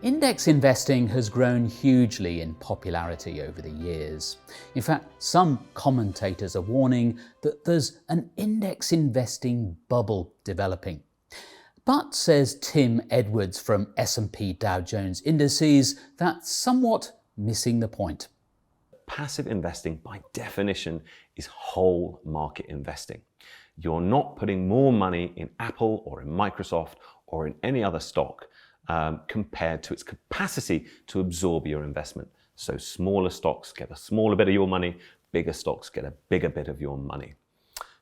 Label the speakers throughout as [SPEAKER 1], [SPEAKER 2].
[SPEAKER 1] Index investing has grown hugely in popularity over the years. In fact, some commentators are warning that there's an index investing bubble developing. But, says Tim Edwards from S&P Dow Jones Indices, that's somewhat missing the point.
[SPEAKER 2] Passive investing, by definition, is whole market investing. You're not putting more money in Apple or in Microsoft or in any other stock compared to its capacity to absorb your investment. So smaller stocks get a smaller bit of your money, bigger stocks get a bigger bit of your money.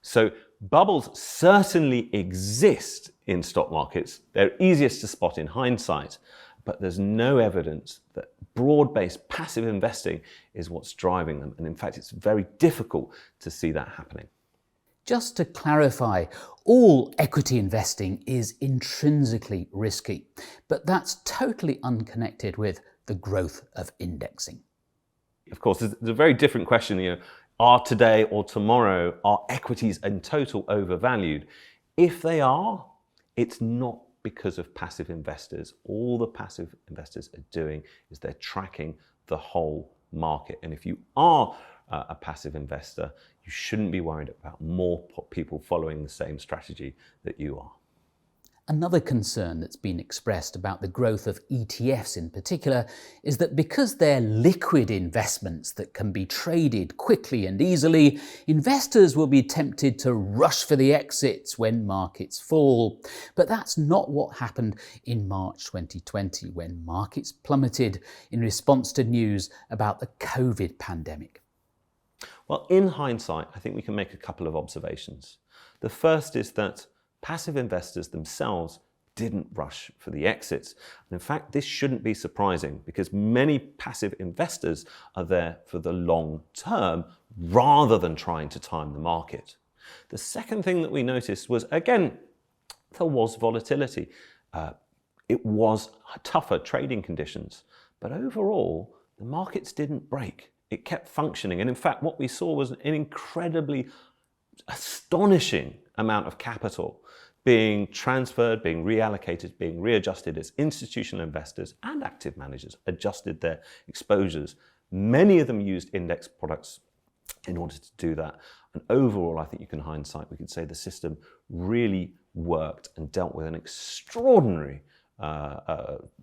[SPEAKER 2] So bubbles certainly exist in stock markets. They're easiest to spot in hindsight, but there's no evidence that broad-based passive investing is what's driving them. And in fact, it's very difficult to see that happening.
[SPEAKER 1] Just to clarify, all equity investing is intrinsically risky, but that's totally unconnected with the growth of indexing.
[SPEAKER 2] Of course, there's a very different question, are today or tomorrow, are equities in total overvalued? If they are, it's not because of passive investors. All the passive investors are doing is they're tracking the whole market. And if you are a passive investor, you shouldn't be worried about more people following the same strategy that you are.
[SPEAKER 1] Another concern that's been expressed about the growth of ETFs in particular is that because they're liquid investments that can be traded quickly and easily, investors will be tempted to rush for the exits when markets fall. But that's not what happened in March 2020 when markets plummeted in response to news about the COVID pandemic.
[SPEAKER 2] Well, in hindsight, I think we can make a couple of observations. The first is that passive investors themselves didn't rush for the exits. And in fact, this shouldn't be surprising because many passive investors are there for the long term rather than trying to time the market. The second thing that we noticed was, again, there was volatility. It was tougher trading conditions, but overall, the markets didn't break. It kept functioning. And in fact, what we saw was an incredibly astonishing amount of capital being transferred, being reallocated, being readjusted as institutional investors and active managers adjusted their exposures. Many of them used index products in order to do that. And overall, I think you can hindsight, we could say the system really worked and dealt with an extraordinary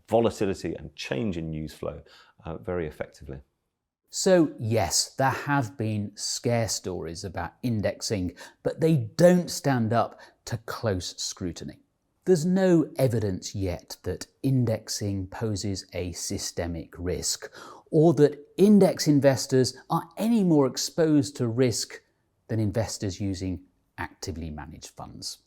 [SPEAKER 2] volatility and change in news flow very effectively.
[SPEAKER 1] So yes, there have been scare stories about indexing, but they don't stand up to close scrutiny. There's no evidence yet that indexing poses a systemic risk, or that index investors are any more exposed to risk than investors using actively managed funds.